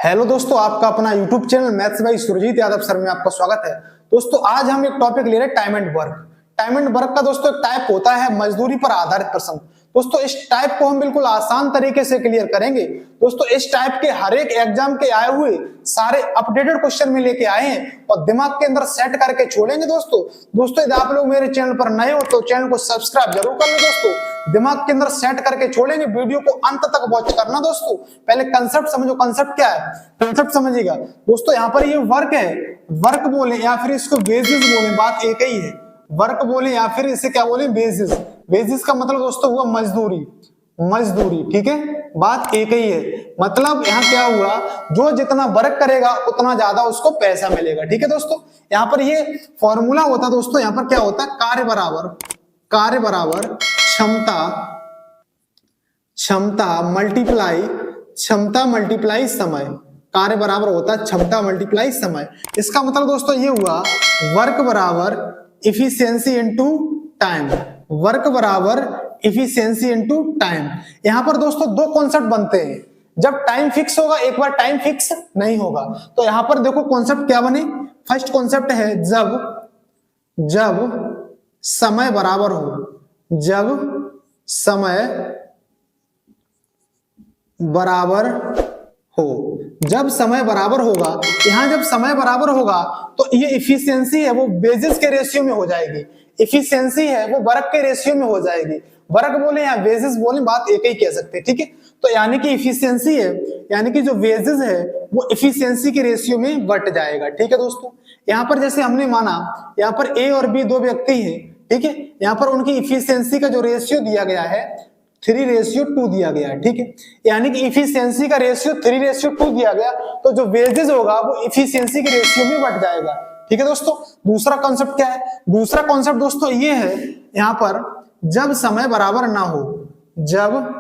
Hello दोस्तों, आपका अपना YouTube channel maths by Surjeet Yadav sir में आपका स्वागत है। दोस्तों आज हम एक टॉपिक ले रहे हैं time and work. Time and work का दोस्तों एक टाइप होता है मजदूरी पर आधारित प्रश्न। दोस्तों इस टाइप को हम बिल्कुल आसान तरीके से क्लियर करेंगे। दोस्तों इस टाइप के हर एक एग्जाम के आए हुए सारे अपडेटेड क्वेश्चन में लेके आए हैं और दिमाग के अंदर सेट करके छोड़ेंगे। दोस्तों यदि आप लोग मेरे चैनल पर नए हो तो चैनल को सब्सक्राइब जरूर कर लो। दोस्तों दिमाग के अंदर सेट करके छोड़ेंगे, वीडियो को अंत तक वॉच करना। दोस्तों पहले कंसेप्ट समझो, कंसेप्ट क्या है कंसेप्ट समझिएगा। दोस्तों यहाँ पर ये वर्क है, वर्क बोले या फिर इसको बेसिस बोले, बात एक ही है। वर्क बोले या फिर इसे क्या बोले, बेसिस। बेसिस का मतलब दोस्तों हुआ मजदूरी, मजदूरी, ठीक है, बात एक ही है। मतलब यहाँ क्या हुआ, जो जितना वर्क करेगा उतना ज्यादा उसको पैसा मिलेगा, ठीक है। दोस्तों यहाँ पर ये फॉर्मूला होता है। दोस्तों यहाँ पर क्या होता है, कार्य बराबर क्षमता मल्टीप्लाई समय। कार्य बराबर होता है क्षमता मल्टीप्लाई समय। इसका मतलब दोस्तों ये हुआ वर्क बराबर इफिशियंसी इनटू टाइम, वर्क बराबर इफिशियंसी इनटू टाइम। यहां पर दोस्तों दो कॉन्सेप्ट बनते हैं। जब टाइम फिक्स होगा, एक बार टाइम फिक्स नहीं होगा। तो यहां पर देखो कॉन्सेप्ट क्या बने। फर्स्ट कॉन्सेप्ट है जब समय बराबर हो, जब समय बराबर हो, जब समय बराबर होगा। यहां जब समय बराबर होगा तो ये इफिशियंसी है वो बेसिस के रेशियो में हो जाएगी, इफिशियंसी है वो वर्क के रेशियो में हो जाएगी। वर्क बोले या बेसिस बोले, बात एक ही कह सकते हैं, ठीक है। तो यानी कि इफिशियंसी है, यानी कि जो बेसिस है वो इफिशियंसी के रेशियो में बट जाएगा, ठीक है। दोस्तों यहाँ पर जैसे हमने माना यहाँ पर ए और बी दो व्यक्ति हैं, ठीक है। यहाँ पर उनकी इफिशियंसी का जो रेशियो दिया गया है 3:2 दिया गया है, ठीक है। यानी कि इफिशियंसी का रेशियो 3:2 दिया गया तो जो वेजेस होगा वो इफिशियंसी के रेशियो में बढ़ जाएगा, ठीक है। दोस्तों दूसरा कॉन्सेप्ट क्या है, दूसरा कॉन्सेप्ट दोस्तों ये है यहां पर जब समय बराबर ना हो, जब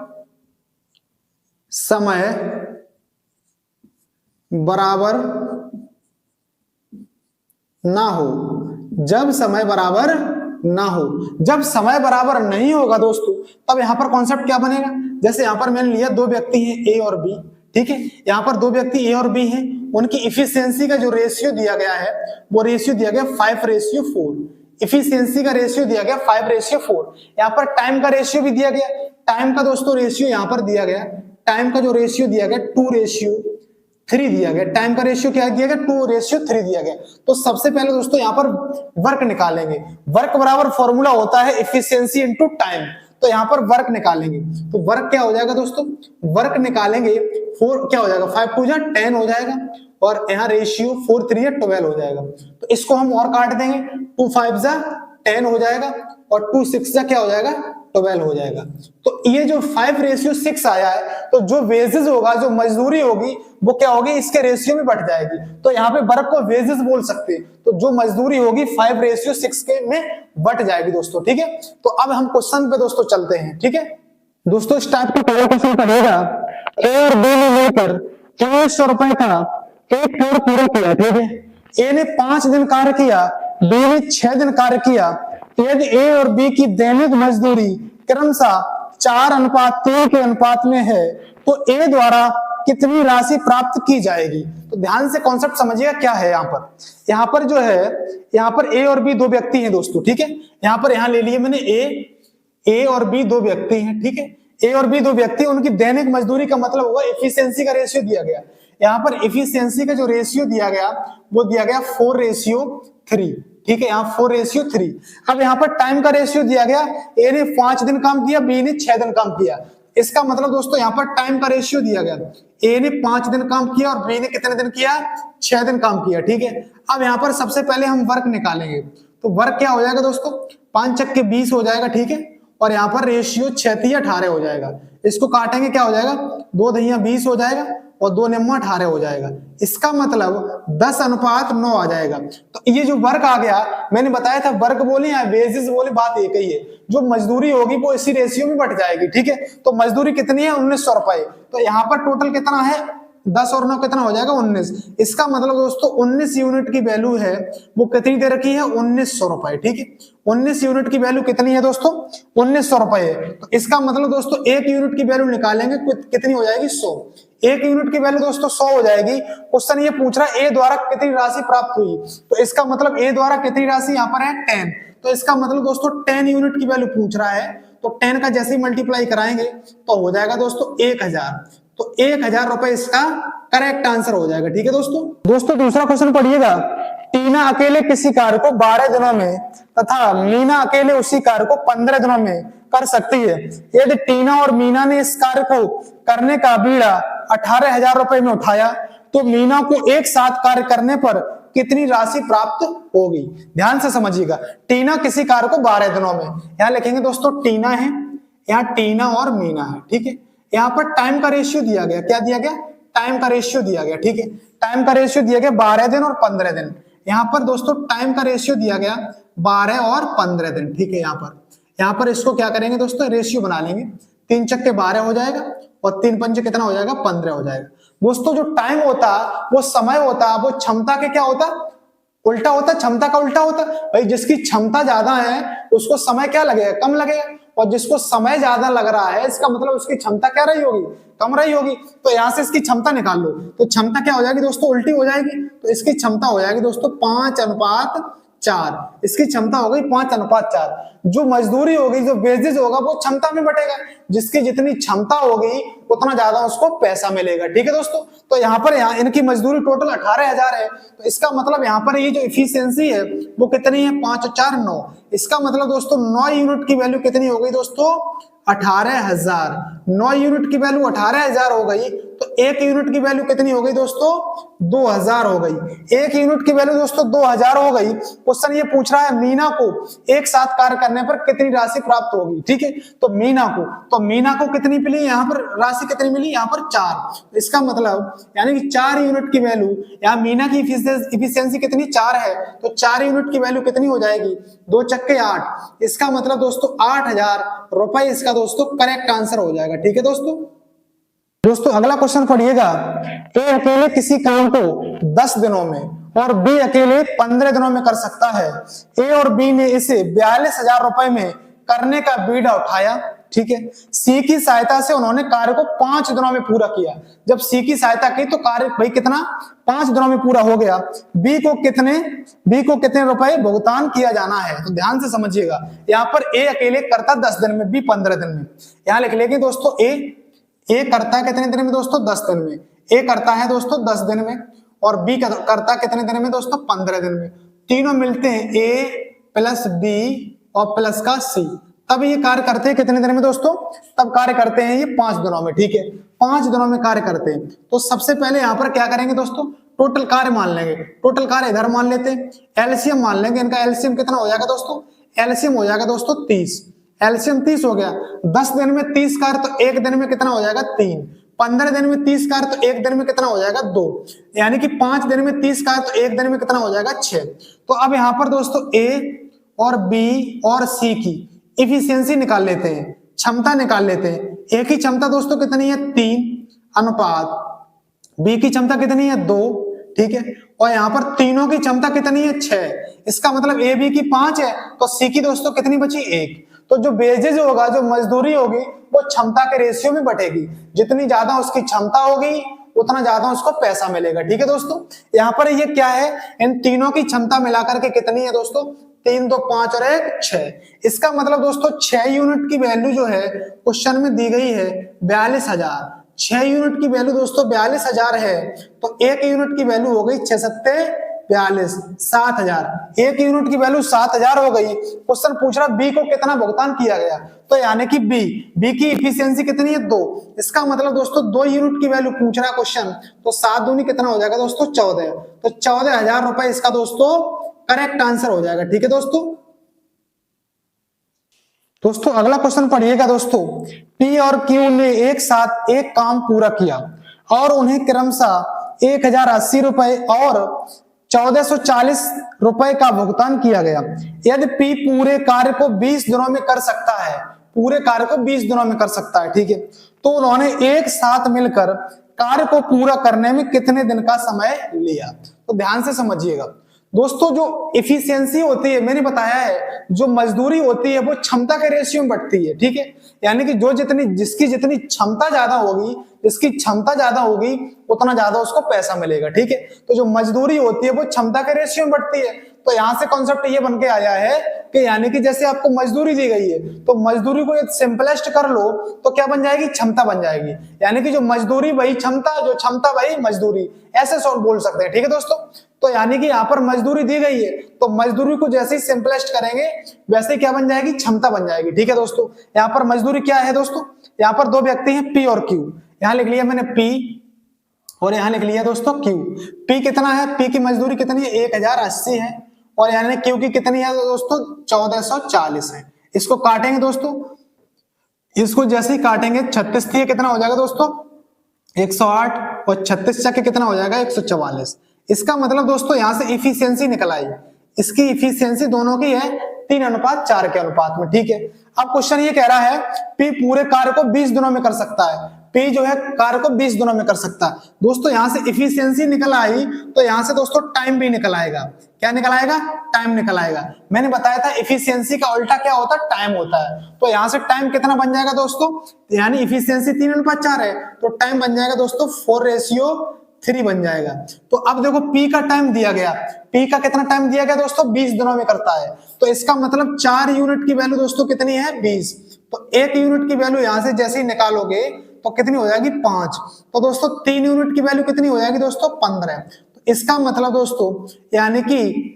समय बराबर ना हो, जब समय बराबर ना हो। जब समय बराबर नहीं होगा दोस्तों तब यहां पर कॉन्सेप्ट क्या बनेगा। जैसे यहां पर मैंने लिया दो व्यक्ति हैं ए और बी, ठीक है। यहां पर दो व्यक्ति ए और बी हैं, उनकी इफिशियंसी का जो रेशियो दिया गया है वो रेशियो दिया गया 5:4। इफिशियंसी का रेशियो दिया गया 5:4। यहां पर टाइम का रेशियो भी दिया गया, टाइम का दोस्तों रेशियो यहां पर दिया गया, टाइम का जो रेशियो दिया गया 2:3 दिया गया। टाइम का रेशियो क्या दिया गया, 2:3 दिया गया। तो सबसे पहले दोस्तों यहाँ पर वर्क निकालेंगे। वर्क बराबर फॉर्मूला होता है इफिशियंसी इनटू टाइम। तो यहाँ पर वर्क निकालेंगे तो वर्क क्या हो जाएगा दोस्तों, वर्क निकालेंगे 4 क्या हो जाएगा, 5×2 = 10 हो जाएगा और यहाँ रेशियो 4×3 = 12 हो जाएगा। तो इसको हम और काट देंगे, 2×5 = 10 हो जाएगा और 2×6 क्या हो जाएगा, 12 हो जाएगा। तो ये जो 5:6 आया है तो जो वेजेस होगा, जो मजदूरी होगी वो क्या होगी, इसके रेशियो में बढ़ जाएगी। तो यहाँ पे वर्क को वेजेस बोल सकते हैं। तो जो मजदूरी होगी 5:6 के में बढ़ जाएगी दोस्तों, ठीक है। तो अब हम क्वेश्चन पे दोस्तों चलते हैं, ठीक है। दोस्तों इस टाइप का पहला क्वेश्चन करेगा, ए और बी ने मिलकर 2400 रुपए का एक फ्लोर पूरा किया, ठीक है। ए ने 5 दिन कार्य किया, बी ने 6 दिन कार्य किया। यदि ए और बी की दैनिक मजदूरी क्रमशः 4:3 के अनुपात में है तो ए द्वारा कितनी राशि प्राप्त की जाएगी। तो ध्यान से कॉन्सेप्ट समझिएगा क्या है। यहाँ पर जो है, यहाँ पर ए और बी दो व्यक्ति हैं दोस्तों, ठीक है। यहाँ पर यहाँ ले लिए मैंने ए और बी दो व्यक्ति हैं, ठीक है। ए और बी दो व्यक्ति, उनकी दैनिक मजदूरी का मतलब होगा इफिशियंसी का रेशियो दिया गया। यहाँ पर इफिशियंसी का जो रेशियो दिया गया वो दिया गया 4:3, ठीक है। यहाँ 4:3। अब यहाँ पर टाइम का रेशियो दिया गया, ए ने 5 दिन काम किया, बी ने 6 दिन काम किया। इसका मतलब दोस्तों यहाँ पर टाइम का रेशियो दिया गया, ए ने 5 दिन काम किया और बी ने कितने दिन किया, 6 दिन काम किया, ठीक है। अब यहाँ पर सबसे पहले हम वर्क निकालेंगे। तो वर्क क्या हो जाएगा दोस्तों, 5×6 = 20 हो जाएगा, ठीक है। और यहाँ पर रेशियो 6×3 = 18 हो जाएगा। इसको काटेंगे क्या हो जाएगा, 2×2 = 20 हो जाएगा और 2×9 = 18 हो जाएगा। इसका मतलब 10:9 आ जाएगा। तो ये जो वर्क आ गया, मैंने बताया था वर्क बोले या बेसिस बोले, बात एक ही है। जो मजदूरी होगी वो इसी रेशियो में बढ़ जाएगी, ठीक है। तो मजदूरी कितनी है, 1900 रुपए। तो यहाँ पर टोटल कितना है, 10 और 9 कितना हो जाएगा, 19। इसका मतलब दोस्तों 19 यूनिट की वैल्यू है वो कितनी दे रखी है, 1900 रुपए, ठीक है। 19 यूनिट की वैल्यू कितनी है दोस्तों, 1900 रुपए है। तो इसका मतलब दोस्तों 1 यूनिट की वैल्यू निकालेंगे कितनी हो जाएगी, 100। एक यूनिट की वैल्यू दोस्तों 100 हो जाएगी। क्वेश्चन ये पूछ रहा है ए द्वारा कितनी राशि प्राप्त हुई, तो इसका मतलब ए द्वारा कितनी राशि यहाँ पर है 10, तो इसका मतलब दोस्तों 10 यूनिट की वैल्यू पूछ रहा है, तो 10 का जैसे ही मल्टीप्लाई कराएंगे तो हो जाएगा दोस्तों 1000, तो 1000 रुपए इसका करेक्ट आंसर हो जाएगा। ठीक है दोस्तों दूसरा क्वेश्चन पढ़िएगा। टीना अकेले किसी कार्य को 12 दिनों में तथा मीना अकेले उसी कार्य को 15 दिनों में कर सकती है। यदि टीना और मीना ने इस कार्य को करने का बीड़ा 18,000 रुपए में उठाया तो मीना को एक साथ कार्य करने पर कितनी राशि प्राप्त होगी। ध्यान से समझिएगा, टीना किसी कार्य को 12 दिनों में, यहां लिखेंगे दोस्तों टीना है, यहाँ टीना और मीना है। ठीक है, यहाँ पर टाइम का रेशियो दिया गया, क्या दिया गया, टाइम का रेशियो दिया गया। ठीक है, टाइम का रेशियो दिया गया 12 दिन और 15 दिन। यहाँ पर दोस्तों टाइम का रेशियो दिया गया 12 और 15 दिन। ठीक है, यहाँ पर इसको क्या करेंगे दोस्तों, रेशियो बना लेंगे, 3 चक्के 12 हो जाएगा और 3 पंचे कितना हो जाएगा, 15 हो जाएगा। दोस्तों जो टाइम होता वो समय होता, वो क्षमता के क्या होता, उल्टा होता, क्षमता का उल्टा होता। भाई जिसकी क्षमता ज्यादा है उसको समय क्या लगेगा, कम लगेगा, और जिसको समय ज्यादा लग रहा है इसका मतलब उसकी क्षमता क्या रही होगी, कम रही होगी। तो यहां से इसकी क्षमता निकाल लो, तो क्षमता क्या हो जाएगी दोस्तों, उल्टी हो जाएगी। तो इसकी क्षमता हो जाएगी दोस्तों 5:4, इसकी क्षमता हो गई 5:4। जो मजदूरी होगी, जो वेजेज होगा वो क्षमता में बटेगा, जिसकी जितनी क्षमता होगी उतना ज्यादा उसको पैसा मिलेगा। ठीक है दोस्तों, तो यहाँ पर इनकी मजदूरी टोटल 18,000 है, तो इसका मतलब यहाँ पर ये जो इफिशियंसी है वो कितनी है, 5 और 4 9। इसका मतलब दोस्तों 9 यूनिट की वैल्यू कितनी हो गई दोस्तों, 18,000। 9 यूनिट की वैल्यू 18,000 हो गई, तो 1 यूनिट की वैल्यू कितनी हो गई दोस्तों, 2000 हो गई। 1 यूनिट की वैल्यू दोस्तों 2000 हो गई। क्वेश्चन ये पूछ रहा है मीना को एक साथ कार्य करने पर कितनी राशि प्राप्त होगी। ठीक है, तो मीना को कितनी मिली, यहाँ पर राशि कितनी मिली, यहाँ पर 4। इसका मतलब यानी कि 4 यूनिट की वैल्यू, यहाँ मीना की इफिशियंसी कितनी 4 है, तो 4 यूनिट की वैल्यू कितनी हो जाएगी, 2 चक्के 8। इसका मतलब दोस्तों 8,000 रुपए इसका दोस्तों करेक्ट आंसर हो जाएगा। ठीक है दोस्तों अगला क्वेश्चन पढ़िएगा। ए अकेले किसी काम को 10 दिनों में और बी अकेले 15 दिनों में कर सकता है। ए और बी ने इसे 42,000 रुपए में करने का बीड़ा उठाया। ठीक है, सी की सहायता से उन्होंने कार्य को 5 दिनों में पूरा किया। जब सी की सहायता की तो कार्य भाई कितना, 5 दिनों में पूरा हो गया। बी को कितने रुपए भुगतान किया जाना है, तो ध्यान से समझिएगा। यहाँ पर ए अकेले करता 10 दिन में, बी 15 दिन में। यहाँ लिख लेंगे दोस्तों ए करता है कितने दिन में दोस्तों, 10 दिन में। ए करता है दोस्तों 10 दिन में और बी करता है कितने दिन में दोस्तों, 15 दिन में। तीनों मिलते हैं ए प्लस बी और प्लस का सी, तब ये कार्य करते हैं कितने दिन में दोस्तों, तब कार्य करते हैं ये 5 दिनों में। ठीक है, 5 दिनों में कार्य करते हैं। तो सबसे पहले यहाँ पर क्या करेंगे दोस्तों, टोटल कार्य मान लेंगे। टोटल कार्य इधर मान लेते हैं, एलसीएम मान लेंगे। इनका एलसीएम कितना हो जाएगा दोस्तों, एलसीएम हो जाएगा दोस्तों 30। एलसीएम 30 हो गया। 10 दिन में 30 कार्य तो 1 दिन में कितना हो जाएगा, 3। 15 दिन में 30 कार्य तो 1 दिन में कितना हो जाएगा, 2। यानी कि 5 दिन में 30 कार्य तो 1 दिन में कितना हो जाएगा, 6। तो अब यहाँ पर दोस्तों ए और बी और सी की इफिशियंसी निकाल लेते हैं, क्षमता निकाल लेते हैं। ए की क्षमता दोस्तों कितनी है, 3 अनुपात बी की क्षमता कितनी है, 2। ठीक है, और यहाँ पर तीनों की क्षमता कितनी है, 6। इसका मतलब ए बी की 5 है, तो सी की दोस्तों कितनी बची, 1। तो जो वेजेज होगा, जो मजदूरी होगी वो क्षमता के रेशियो में बटेगी। जितनी ज्यादा उसकी क्षमता होगी उतना ज्यादा उसको पैसा मिलेगा। ठीक है दोस्तों, यहाँ पर ये क्या है, इन तीनों की क्षमता मिलाकर के कितनी है दोस्तों, 3 2 5 और 1 6। इसका मतलब दोस्तों 6 यूनिट की वैल्यू जो है क्वेश्चन में दी गई है 42,000। 6 यूनिट की वैल्यू दोस्तों 42,000 है, तो 1 यूनिट की वैल्यू हो गई 6 7 42 7,000। 1 यूनिट की वैल्यू 7,000 हो गई। क्वेश्चन पूछ रहा बी को कितना भुगतान किया गया, तो यानी कि बी की इफिशियंसी कितनी है, 2। इसका मतलब दोस्तों 2 यूनिट की वैल्यू पूछ रहा है क्वेश्चन, तो 7 दूनी कितना हो जाएगा दोस्तों, 14। तो 14,000 रुपए इसका दोस्तों करेक्ट आंसर हो जाएगा। ठीक है दोस्तों अगला क्वेश्चन पढ़िएगा दोस्तों। पी और क्यू ने एक साथ एक काम पूरा किया और उन्हें क्रमशः 1,080 रुपए और 1,440 रुपए का भुगतान किया गया। यदि पी पूरे कार्य को 20 दिनों में कर सकता है, पूरे कार्य को 20 दिनों में कर सकता है, ठीक है, तो उन्होंने एक साथ मिलकर कार्य को पूरा करने में कितने दिन का समय लिया। तो ध्यान से समझिएगा, दोस्तों जो इफिशियंसी होती है, मैंने बताया है, जो मजदूरी होती है वो क्षमता के रेशियो में बढ़ती है, ठीक है। यानी कि जिसकी जितनी क्षमता ज्यादा होगी, जिसकी क्षमता ज्यादा होगी उतना ज्यादा उसको पैसा मिलेगा, ठीक है। तो जो मजदूरी होती है वो क्षमता के रेशियो में बढ़ती है। तो यहां से कॉन्सेप्ट ये बन के आया है कि यानी कि जैसे आपको मजदूरी दी गई है तो मजदूरी को सिंपलेस्ट कर लो तो क्या बन जाएगी, क्षमता बन जाएगी। यानी कि जो मजदूरी वही क्षमता, जो क्षमता वही मजदूरी, ऐसे सॉल्व बोल सकते हैं, ठीक है दोस्तों। तो यानी कि यहाँ पर मजदूरी दी गई है तो मजदूरी को जैसे ही सिंपलेस्ट करेंगे वैसे ही क्या बन जाएगी, क्षमता बन जाएगी, ठीक है दोस्तों। यहाँ पर मजदूरी क्या है दोस्तों, यहाँ पर दो व्यक्ति हैं पी और क्यू, यहाँ लिख लिया मैंने पी और यहाँ लिख लिया दोस्तों क्यू। पी कितना है, पी की मजदूरी कितनी है 1080 है और यानी क्यू की कितनी है दोस्तों 1440 है। इसको काटेंगे दोस्तों, इसको जैसे ही काटेंगे 36 थी कितना हो जाएगा दोस्तों 108 और 36 चक्के कितना हो जाएगा 144। इसका मतलब दोस्तों यहां से इफिशियंसी निकल आई, इसकी इफिशियंसी दोनों की है 3:4 के अनुपात में, ठीक है। अब क्वेश्चन ये कह रहा है पी पूरे कार्य को 20 दिनों में कर सकता है, पी जो है कार्य को 20 दिनों में कर सकता है। दोस्तों यहां से इफिशियंसी निकल आई तो यहां से दोस्तों टाइम भी निकल आएगा। क्या निकल आएगा, टाइम निकल आएगा। मैंने बताया था इफिशियंसी का उल्टा क्या होता है, टाइम होता है। तो यहां से टाइम कितना बन जाएगा दोस्तों, यानी इफिशियंसी 3:4 है तो टाइम बन जाएगा दोस्तों 4:3 बन जाएगा। तो अब देखो P का टाइम दिया गया, P का कितना टाइम दिया गया दोस्तों 20 दिनों में करता है। तो इसका मतलब 4 यूनिट की वैल्यू दोस्तों कितनी है 20। तो 1 यूनिट की वैल्यू यहां से जैसे ही निकालोगे तो कितनी हो जाएगी 5। तो दोस्तों 3 यूनिट की वैल्यू कितनी हो जाएगी दोस्तों 15। तो इसका मतलब दोस्तों यानी कि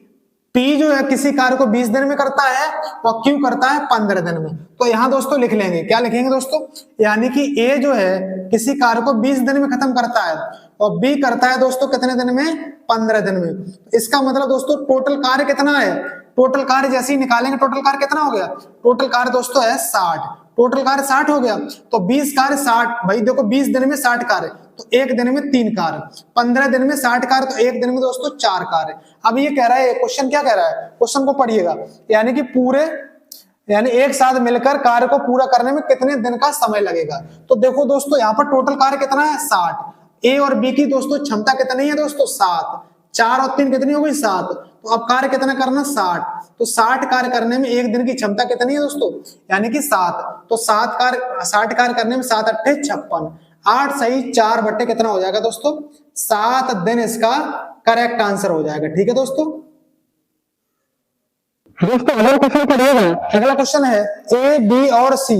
P जो है किसी कार्य को 20 दिन में करता है और Q करता है 15 दिन में। तो यहां दोस्तों लिख लेंगे, क्या लिखेंगे दोस्तों, यानी कि A जो है किसी कार्य को 20 दिन में खत्म करता है और B करता है दोस्तों कितने दिन में, 15 दिन में। इसका मतलब दोस्तों टोटल कार्य कितना है, टोटल कार्य जैसे ही निकालेंगे टोटल कार्य कितना हो गया, टोटल कार्य दोस्तों है 60, टोटल कार्य 60 हो गया। तो 20 कार्य 60, भाई देखो 20 दिन में 60 कार्य तो एक दिन में 3 कार्य, 15 दिन में 60 कार्य तो एक दिन में दोस्तों 4 कार्य। अब ये कह रहा है क्वेश्चन, क्या कह रहा है, क्वेश्चन को पढ़िएगा, यानी कि पूरे यानी एक साथ मिलकर कार्य को पूरा करने में कितने दिन का समय लगेगा। तो देखो दोस्तों यहाँ पर टोटल कार्य कितना है 60, ए और बी की दोस्तों क्षमता कितनी है दोस्तों 7, 4 और 3 कितनी हो गई 7। तो अब कार्य कितना करना 60, तो 60 कार्य करने में एक दिन की क्षमता कितनी है दोस्तों, यानी कि 7। तो 60 कार्य करने में 7 8 56, 8 सही 4 बट्टे कितना हो जाएगा दोस्तों 7 दिन, इसका करेक्ट आंसर हो जाएगा, ठीक है दोस्तों। अगला क्वेश्चन पढ़िएगा, अगला क्वेश्चन है ए बी और सी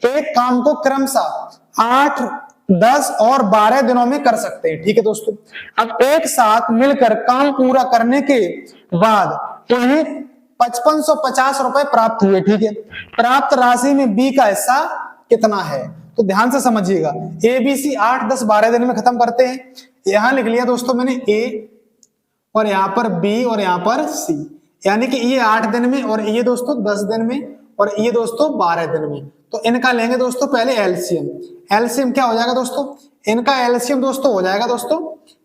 एक काम को क्रमशः 8 10 और 12 दिनों में कर सकते हैं, ठीक है दोस्तों। अब एक साथ मिलकर काम पूरा करने के बाद उन्हें 5550 रुपए प्राप्त हुए, ठीक है। प्राप्त राशि में बी का हिस्सा कितना है, तो ध्यान से समझिएगा। ए बी सी 8 10 12 दिन में खत्म करते हैं। यहां लिख लिया दोस्तों मैंने ए और यहां पर बी और यहां पर सी, यानी कि ये 8 दिन में और ये दोस्तों 10 दिन में और ये दोस्तों 12 दिन में। तो इनका लेंगे दोस्तों पहले एलसीएम। एलसीएम क्या हो जाएगा दोस्तों, इनका एलसीएम दोस्तों हो जाएगा दोस्तों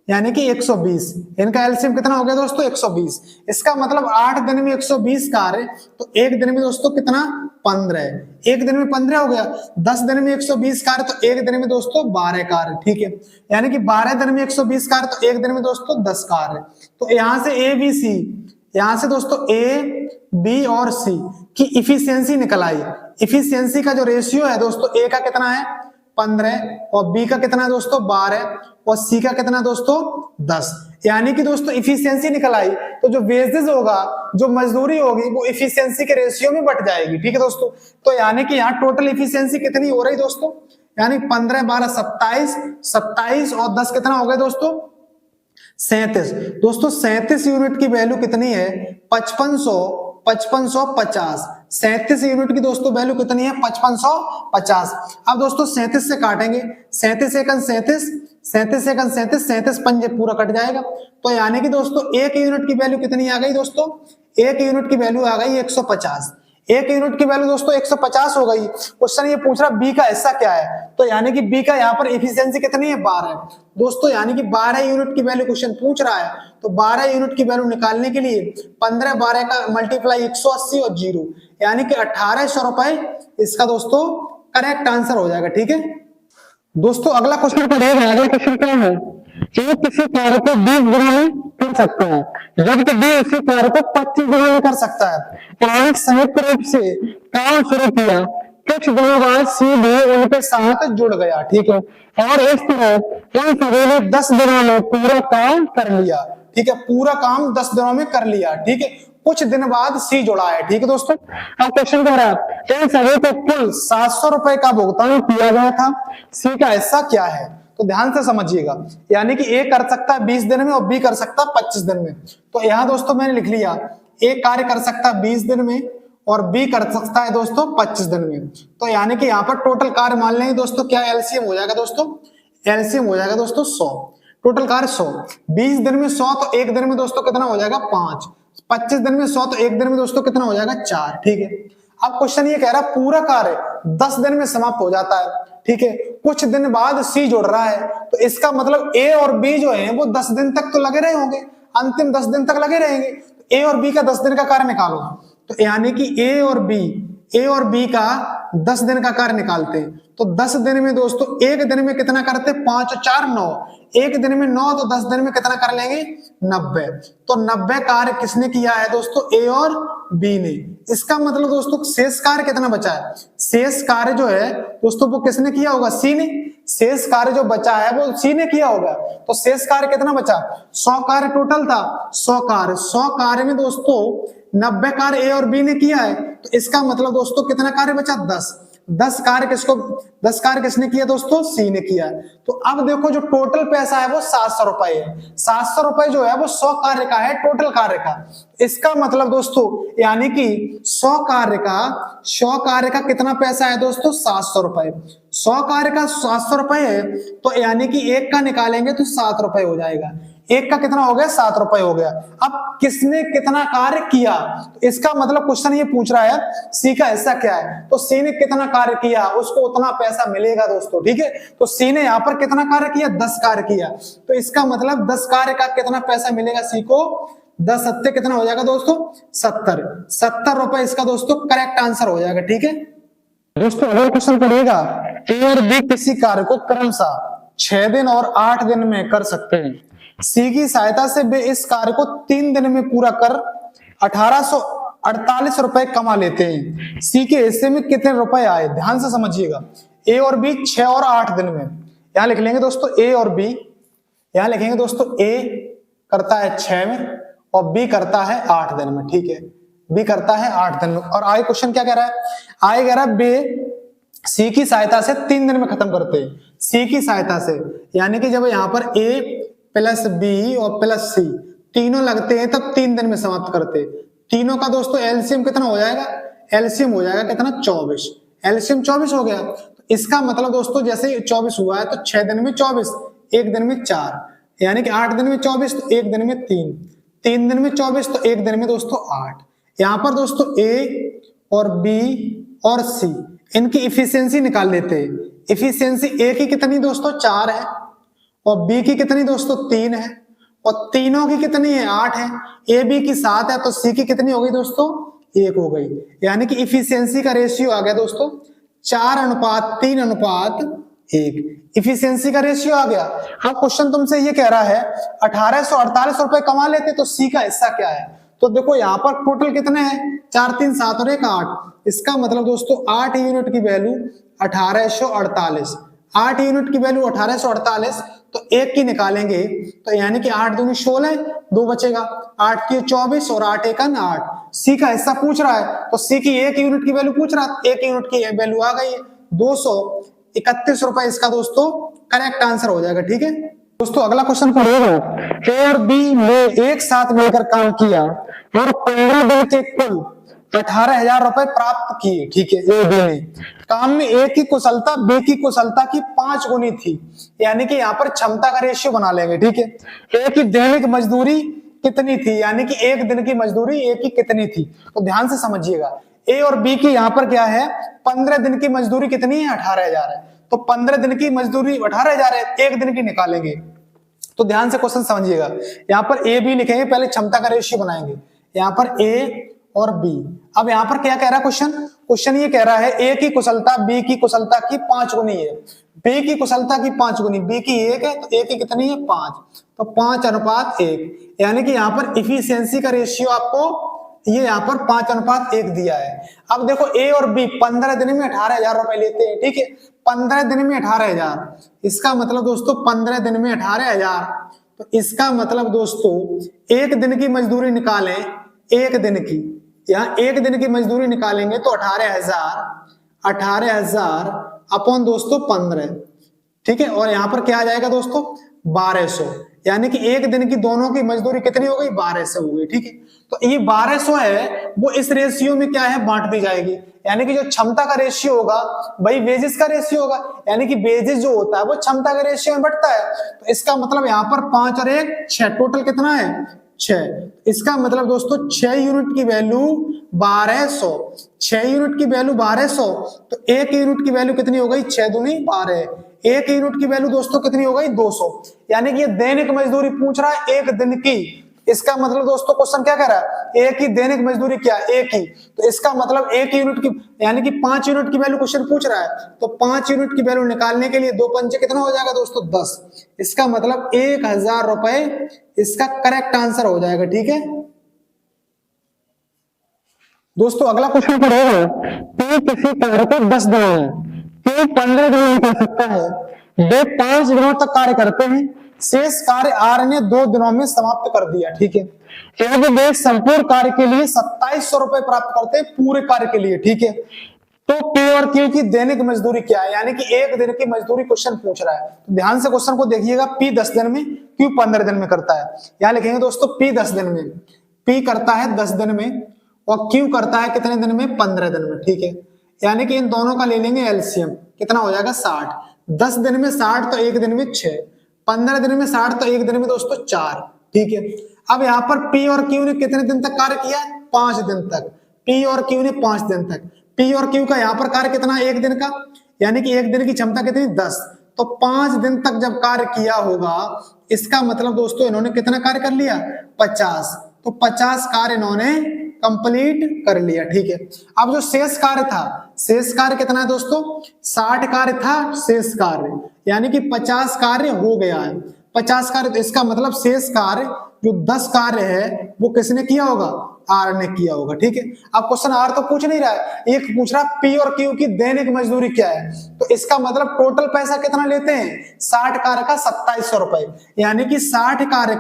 यानी कि 120। इनका एलसीएम कितना हो गया दोस्तों 120। इसका मतलब 8 दिन में 120 कार्य तो एक दिन में दोस्तों कितना 15, एक दिन में 15 हो गया। 10 दिन में 120 कार्य तो एक दिन में दोस्तों 12 कार्य, ठीक है। यानी कि 12 दिन में 120 कार्य तो एक दिन में दोस्तों 10 कार्य। तो यहां से ए बी सी, यहां से दोस्तों ए बी और सी की इफिशियंसी निकल आई। इफिशियंसी का जो रेशियो है दोस्तों ए का कितना है 15 और बी का कितना है दोस्तों 12 और सी का कितना है दोस्तों 10। यानी कि दोस्तों इफिशियंसी निकल आई तो जो वेजेस होगा, जो मजदूरी होगी वो इफिशियंसी के रेशियो में बट जाएगी, ठीक है दोस्तों। तो यानी कि यहाँ टोटल इफिशियंसी कितनी हो रही दोस्तों, यानी 15 12 27, 27 और 10 कितना हो गया दोस्तों 37। दोस्तों 37 यूनिट की वैल्यू कितनी है 5550। 37 यूनिट की दोस्तों वैल्यू कितनी है 5550। अब दोस्तों 37 से काटेंगे, 37 एकन 37, 37 एकन 37, 37 पंजे पूरा कट जाएगा। तो यानी कि दोस्तों एक यूनिट की वैल्यू कितनी आ गई दोस्तों, एक यूनिट की वैल्यू आ गई 150। एक यूनिट की वैल्यू दोस्तों 150 हो गई। क्वेश्चन ये पूछ रहा बी का हिस्सा क्या है, तो यानी कि बी का यहाँ पर एफिशिएंसी कितनी है 12 दोस्तों, यानी कि 12 यूनिट की वैल्यू क्वेश्चन पूछ रहा है। तो 12 यूनिट की वैल्यू निकालने के लिए 15 12 का मल्टीप्लाई 180 और 0 यानी कि 1800 रुपए इसका दोस्तों करेक्ट आंसर हो जाएगा, ठीक है दोस्तों। अगला क्वेश्चन पढ़िएगा, अगला क्वेश्चन क्या है, ए किसी कार्य को 20 दिनों में कर सकता है, जबकि बी उसी कार्य को 25 दिनों में कर सकता है। इन्होंने संयुक्त रूप से काम शुरू किया, कुछ दिनों बाद सी भी उनके साथ जुड़ गया, ठीक है, और इस तरह इन सभी ने 10 दिनों में पूरा काम कर लिया, ठीक है, पूरा काम 10 दिनों में कर लिया, ठीक है, कुछ दिन बाद सी जुड़ा है, ठीक है दोस्तों। अब क्वेश्चन कह रहा है इन सभी को कुल 700 रुपए का भुगतान किया गया था, सी का हिस्सा क्या है, तो ध्यान से समझिएगा, यानी कि ए कर सकता है 20 दिन में और बी कर सकता है 25 दिन में। तो यहां दोस्तों मैंने लिख लिया ए कार्य कर सकता है 20 दिन में और बी कर सकता है दोस्तों 25 दिन में। तो यानी कि यहाँ पर टोटल कार्य मान लेंगे दोस्तों, क्या एलसीएम हो जाएगा दोस्तों, एलसीएम हो जाएगा दोस्तों 100, टोटल कार्य 100, 20 दिन में 100 तो एक दिन में दोस्तों कितना हो जाएगा 5, 25 दिन में 100 तो एक दिन में दोस्तों कितना हो जाएगा 4, ठीक है। अब क्वेश्चन ये कह रहा है पूरा कार्य 10 दिन में समाप्त हो जाता है, ठीक है, कुछ दिन बाद सी जुड़ रहा है, तो इसका मतलब ए और बी जो है वो 10 दिन तक तो लगे रहे होंगे, अंतिम 10 दिन तक लगे रहेंगे। ए और बी का 10 दिन का कार्य निकालो, तो यानी कि ए और बी का 10 दिन का कार्य निकालते हैं, तो 10 दिन में दोस्तों एक दिन में कितना करते, 5 और 4 9, एक दिन में 9, तो 10 दिन में कितना कर लेंगे 90। तो 90 कार्य किसने किया है दोस्तों, ए और बी ने। इसका मतलब दोस्तों शेष कार्य कितना बचा है, शेष कार्य जो है दोस्तों वो किसने किया होगा, सी ने। शेष कार्य जो बचा है वो सी ने किया होगा, तो शेष कार्य कितना बचा, 100 कार्य टोटल था, 100 कार्य में दोस्तों 90 कार्य ए और बी ने किया है, तो इसका मतलब दोस्तों कितना कार्य बचा, 10 कार्य किसने किया दोस्तों, सी ने किया है। तो अब देखो जो टोटल पैसा है वो 700 रुपए है, 700 रुपए जो है वो 100 कार्य का है, टोटल कार्य का। इसका मतलब दोस्तों यानी कि 100 कार्य का कितना पैसा है दोस्तों, 700 रुपए। 100 कार्य का 700 रुपए है, तो यानी कि एक का निकालेंगे तो 7 रुपए हो जाएगा, एक का कितना हो गया, 7 रुपए हो गया। अब किसने कितना कार्य किया, तो इसका मतलब क्वेश्चन ये पूछ रहा है सी का हिस्सा क्या है, तो सी ने कितना कार्य किया उसको उतना पैसा मिलेगा दोस्तों, ठीक है। तो सी ने यहाँ पर कितना कार्य किया, 10 कार्य किया, तो इसका मतलब 10 कार्य का कितना पैसा मिलेगा सी को, 10 सत्ते कितना हो जाएगा दोस्तों, 70 रुपए इसका दोस्तों करेक्ट आंसर हो जाएगा, ठीक है दोस्तों। अगला क्वेश्चन पढ़िएगा, ए और बी किसी कार्य को क्रमशः 6 दिन और 8 दिन में कर सकते हैं, सी की सहायता से वे इस कार्य को 3 दिन में पूरा कर 1848 रुपए कमा लेते हैं, सी के हिस्से में कितने रुपए आए, ध्यान से समझिएगा। ए और बी 6 और 8 दिन में, यहां लिख लेंगे दोस्तों ए और बी, यहां लिखेंगे दोस्तों ए करता है 6 में और बी करता है 8 दिन में, ठीक है, बी करता है 8 दिन में। और आगे क्वेश्चन क्या कह रहा है, आगे कह रहा है बे सी की सहायता से 3 दिन में खत्म करते हैं, सी की सहायता से, यानी कि जब यहाँ पर ए प्लस बी और प्लस सी तीनों लगते हैं तब 3 दिन में समाप्त करते हैं। तीनों का दोस्तों एलसीएम कितना हो जाएगा, एलसीएम हो जाएगा कितना 24, एलसीएम 24 हो गया। तो इसका मतलब दोस्तों जैसे 24 हुआ है तो 6 दिन में 24, एक दिन में 4, यानी कि 8 दिन में 24 तो एक दिन में 3, 3 दिन में 24 तो एक दिन में दोस्तों 8। यहाँ पर दोस्तों ए और बी और सी इनकी इफिशियंसी निकाल लेते हैं। इफिशियंसी ए की कितनी दोस्तों 4 है और बी की कितनी दोस्तों 3 है और तीनों की कितनी है 8 है, ए बी की 7 है, तो सी की कितनी हो गई दोस्तों 1 हो गई, यानी कि इफिशियंसी का रेशियो आ गया दोस्तों 4:3:1, इफिशियंसी का रेशियो आ गया। हाँ क्वेश्चन तुमसे ये कह रहा है 1848 रुपए कमा लेते तो सी का हिस्सा क्या है, तो देखो यहाँ पर टोटल कितने हैं 4 3 7 और 1 8, इसका मतलब दोस्तों 8 यूनिट की वैल्यू 1848, 8 यूनिट की वैल्यू 1848, तो एक की निकालेंगे तो यानी कि 8 दूनी 16, 2 बचेगा, 8 की 24 और 8 1 8। सी का हिस्सा पूछ रहा है तो सी की 1 यूनिट की वैल्यू पूछ रहा है, 1 यूनिट की वैल्यू आ गई है 231 रुपए, इसका दोस्तों करेक्ट आंसर हो जाएगा, ठीक है दोस्तों। अगला क्वेश्चन पढ़िएगा, ए और बी ने एक साथ मिलकर काम किया और 15 दिन के कुल 18,000 रुपए प्राप्त किए, ठीक है। ए बी ने काम में ए की कुशलता बी की कुशलता की 5 गुनी थी, यानी कि यहाँ पर क्षमता का रेशियो बना लेंगे, ठीक है। ए की दैनिक मजदूरी कितनी थी, यानी कि एक दिन की मजदूरी ए की कितनी थी, तो ध्यान से समझिएगा। ए और बी की यहाँ पर क्या है 15 दिन की मजदूरी कितनी है 18,000 है, तो 15 दिन की मजदूरी 18,000 है, एक दिन की निकालेंगे, तो ध्यान से क्वेश्चन समझिएगा। यहाँ पर ए बी लिखेंगे, पहले क्षमता का रेशियो बनाएंगे, यहाँ पर ए और बी। अब यहाँ पर क्या कह रहा है क्वेश्चन, क्वेश्चन ये कह रहा है ए की कुशलता बी की कुशलता की 5 गुनी है, बी की कुशलता की 5 गुनी, बी की 1 है तो ए की कितनी है 5, तो 5:1, यानी कि यहाँ पर इफिशियंसी का रेशियो आपको ये यहाँ पर 5:1 दिया है। अब देखो ए और बी 15 दिन में 18,000 रुपए लेते हैं, ठीक है, 15 दिन में 18,000, इसका मतलब दोस्तों 15 दिन में 18,000, तो इसका मतलब दोस्तों एक दिन की मजदूरी निकालें, एक दिन की, यहाँ एक दिन की मजदूरी निकालेंगे तो 18,000 अपॉन दोस्तों 15, ठीक है, और यहाँ पर क्या आ जाएगा दोस्तों 1200, यानी कि एक दिन की दोनों की मजदूरी कितनी हो गई 1200 हो गई, ठीक है। तो ये 1200 है वो इस रेशियो में क्या है बांट दी जाएगी, यानी कि जो क्षमता का रेशियो होगा वही वेजेस का रेशियो होगा, यानी कि वेजेस जो होता है वो क्षमता के रेशियो में बढ़ता है। तो इसका मतलब यहाँ पर 5 और 1 6, टोटल कितना है 6, इसका मतलब दोस्तों 6 यूनिट की वैल्यू 1200, 6 यूनिट की वैल्यू 1200, तो 1 यूनिट की वैल्यू कितनी हो गई 6 दूनी 12, 1 यूनिट की वैल्यू दोस्तों कितनी हो गई 200, यानी कि ये दैनिक मजदूरी पूछ रहा है एक दिन की। इसका मतलब दोस्तों क्वेश्चन क्या कह रहा है एक ही दैनिक मजदूरी क्या एक ही, तो इसका मतलब 1 यूनिट की यानी कि 5 यूनिट की वैल्यू क्वेश्चन पूछ रहा है, तो 5 यूनिट की वैल्यू निकालने के लिए 2 पंचे कितना हो जाएगा दोस्तों 10, इसका मतलब 1,000 रुपए इसका करेक्ट आंसर हो जाएगा, ठीक है दोस्तों। अगला क्वेश्चन पढ़ेगा कि किसी कार्य को 10 दिनों में, 15 दिनों में कर सकता है, वे 5 दिनों तक कार्य करते हैं, शेष कार्य आर ने 2 दिनों में समाप्त कर दिया, ठीक है, यदि वे संपूर्ण कार्य के लिए 2700 रुपए प्राप्त करते हैं पूरे कार्य के लिए, ठीक है, तो पी और क्यू की दैनिक मजदूरी क्या है, यानी कि एक दिन की मजदूरी क्वेश्चन पूछ रहा है, तो ध्यान से क्वेश्चन को देखिएगा, पी 10 दिन में क्यू 15 दिन में करता है, यहां लिखेंगे दोस्तों पी 10 दिन में, पी करता है 10 दिन में और क्यू करता है कितने दिन में 15 दिन में, ठीक है, यानी कि इन दोनों का ले लेंगे एलसीएम, कितना हो जाएगा 60, 10 दिन में 60 तो एक दिन में 6, 15 दिन में 60 तो एक दिन में दोस्तों 4, ठीक है। अब यहाँ पर पी और क्यू ने कितने दिन तक कार्य किया 5 दिन तक, पी और क्यू ने 5 दिन तक, पी और क्यू का यहाँ पर कार्य कितना एक दिन का, यानी कि एक दिन की क्षमता कितनी 10, तो 5 दिन तक जब कार्य किया होगा इसका मतलब दोस्तों इन्होंने कितना कार्य कर लिया 50, तो 50 कार्य इन्होंने कंप्लीट कर लिया, ठीक है। अब जो शेष कार्य था, शेष कार्य कितना है दोस्तों 60 कार्य था शेष कार्य, यानी कि 50 कार्य हो गया है, 50 कार्य, तो इसका मतलब शेष कार्य जो 10 कार्य है वो किसने किया होगा आर ने किया होगा, ठीक है। अब क्वेश्चन आर तो पूछ नहीं रहा है, एक पूछ रहा पी और क्यू की दैनिक मजदूरी क्या है, तो इसका मतलब टोटल पैसा कितना लेते हैं 60 कार्य का 2700 रुपए, यानी कि 60 कार्य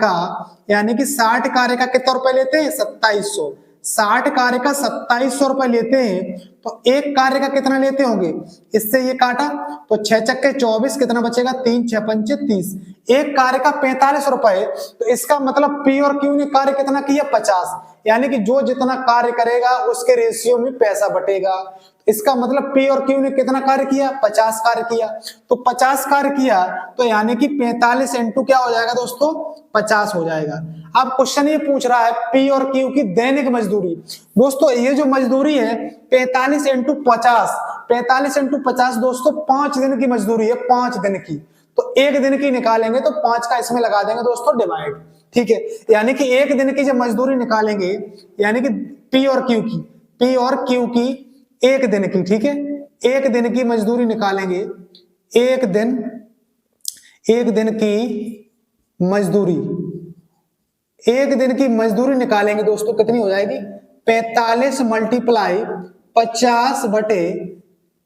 का कितना रुपए लेते हैं 2700, 60 कार्य का 2700 रुपए लेते हैं, तो एक कार्य का कितना लेते होंगे, इससे ये काटा तो 6 चक्के 24, कितना बचेगा 3 6 पंचे 30, एक कार्य का 45 रुपए, तो इसका मतलब पी और क्यू ने कार्य कितना किया 50, यानी कि जो जितना कार्य करेगा उसके रेशियो में पैसा बटेगा, इसका मतलब पी और क्यू ने कितना कार्य किया 50 कार्य किया, तो 50 कार्य किया तो यानी कि 45 इंटू क्या हो जाएगा दोस्तों 50 हो जाएगा। अब क्वेश्चन ये पूछ रहा है पी और क्यू की दैनिक मजदूरी, दोस्तों ये जो मजदूरी है 45 इंटू 50, 45 इंटू 50 दोस्तों 5 दिन की मजदूरी है, 5 दिन की, तो एक दिन की निकालेंगे तो 5 का इसमें लगा देंगे दोस्तों डिवाइड, ठीक है, यानी कि एक दिन की जब मजदूरी निकालेंगे यानी कि पी और क्यू की एक दिन की, ठीक है, एक दिन की मजदूरी निकालेंगे, एक दिन की मजदूरी, एक दिन की मजदूरी निकालेंगे दोस्तों कितनी हो जाएगी 45 मल्टीप्लाई 50 बटे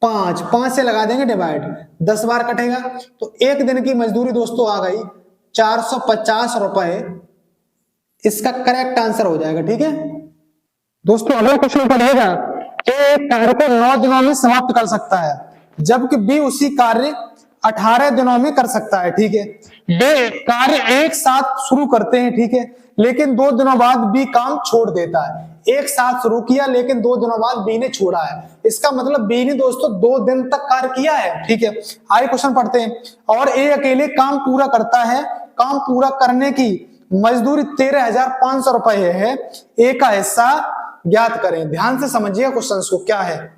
5, 5 से लगा देंगे डिवाइड, 10 बार कटेगा, तो एक दिन की मजदूरी दोस्तों आ गई 450 रुपए, इसका करेक्ट आंसर हो जाएगा, ठीक है दोस्तों। अगला क्वेश्चन पढ़िएगा, एक कार्य को 9 दिनों में समाप्त कर सकता है जबकि बी उसी कार्य 18 दिनों में कर सकता है, ठीक है, वे कार्य एक साथ शुरू करते हैं, ठीक है, लेकिन 2 दिनों बाद बी काम छोड़ देता है, एक साथ शुरू किया लेकिन 2 दिनों बाद बी ने छोड़ा है, इसका मतलब बी ने दोस्तों 2 दिन तक कार्य किया है, ठीक है। आइए क्वेश्चन पढ़ते हैं, और ए अकेले काम पूरा करता है, काम पूरा करने की मजदूरी 13,500 रुपए है, ए का हिस्सा ज्ञात करें। ध्यान से समझिएगा क्वेश्चन को क्या है,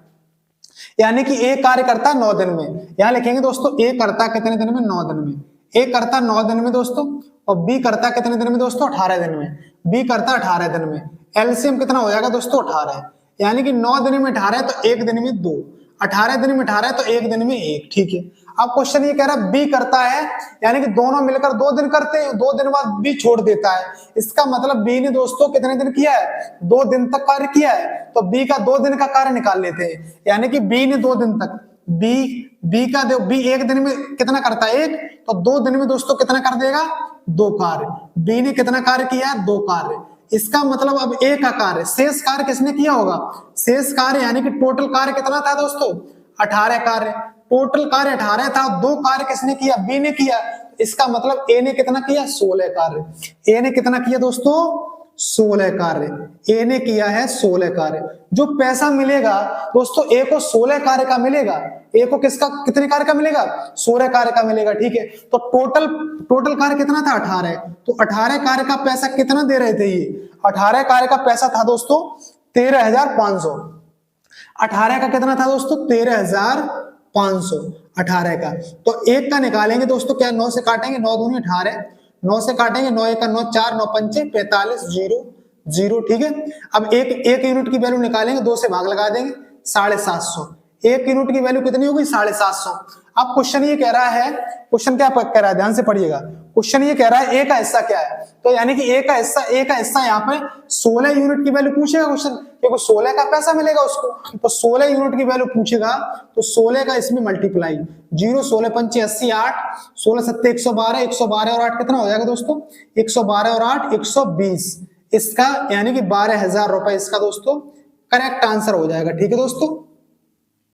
यानी कि ए कार्य करता 9 दिन में, यहां लिखेंगे दोस्तों ए करता कितने दिन में 9 दिन में, ए करता 9 दिन में दोस्तों, और बी करता कितने दिन में दोस्तों 18 दिन में, बी करता 18 दिन में, एलसीएम कितना हो जाएगा दोस्तों 18, यानी कि 9 दिन में 18 है तो 1 दिन में 2, 18 दिन में 18 है तो 1 दिन में 1, ठीक है। अब क्वेश्चन ये कह रहा है बी करता है, यानी कि दोनों मिलकर 2 दिन करते हैं, 2 दिन बाद बी छोड़ देता है। इसका मतलब बी ने दोस्तों कितने दिन किया है, 2 दिन तक कार्य किया है, तो बी का 2 दिन का कार्य निकाल लेते हैं। यानी कि बी ने 2 दिन तक, बी का बी 1 दिन में कितना करता है 1, तो 2 दिन में दोस्तों कितना कर देगा 2 कार्य। बी ने कितना कार्य किया है 2 कार्य। इसका मतलब अब ए का कार्य, शेष कार्य किसने किया होगा, शेष कार्य यानी कि टोटल कार्य कितना था दोस्तों 18 कार्य, टोटल कार्य 18 था, 2 कार्य किसने किया बी ने किया। इसका मतलब ए ने कितना किया 16 कार्य। ए ने कितना किया दोस्तों 16 कार्य, ए ने किया है 16 कार्य। जो पैसा मिलेगा दोस्तों ए को 16 कार्य का मिलेगा, ए को किसका कितने कार्य का मिलेगा 16 कार्य का मिलेगा, ठीक है। तो टोटल कार्य कितना था 18, तो 18 कार्य का पैसा कितना दे रहे थे ये, 18 कार्य का पैसा था दोस्तों 13,500। 18 का कितना था दोस्तों 13,500 18 का। तो एक का निकालेंगे दोस्तों, क्या 9 से काटेंगे, 9 दूनी 18, 9 से काटेंगे 9 1 9 4 9 5 45 0 0, ठीक है। अब एक यूनिट की वैल्यू निकालेंगे, 2 से भाग लगा देंगे 750। एक यूनिट की वैल्यू कितनी होगी 750। अब क्वेश्चन ये कह रहा है, क्वेश्चन क्या कह रहा है ध्यान से पढ़िएगा, क्वेश्चन ये कह रहा है ए का हिस्सा क्या है, तो यानी कि ए का हिस्सा यहाँ पे 16 यूनिट की वैल्यू पूछेगा क्वेश्चन, क्योंकि 16 का पैसा मिलेगा उसको, तो 16 यूनिट की वैल्यू पूछेगा, तो 16 का इसमें मल्टीप्लाई 0 16 5 80 8 16 7 112 112 और 8 कितना हो जाएगा दोस्तों 112 और 8 120, इसका यानी कि 12,000 रुपए इसका दोस्तों करेक्ट आंसर हो जाएगा, ठीक है दोस्तों।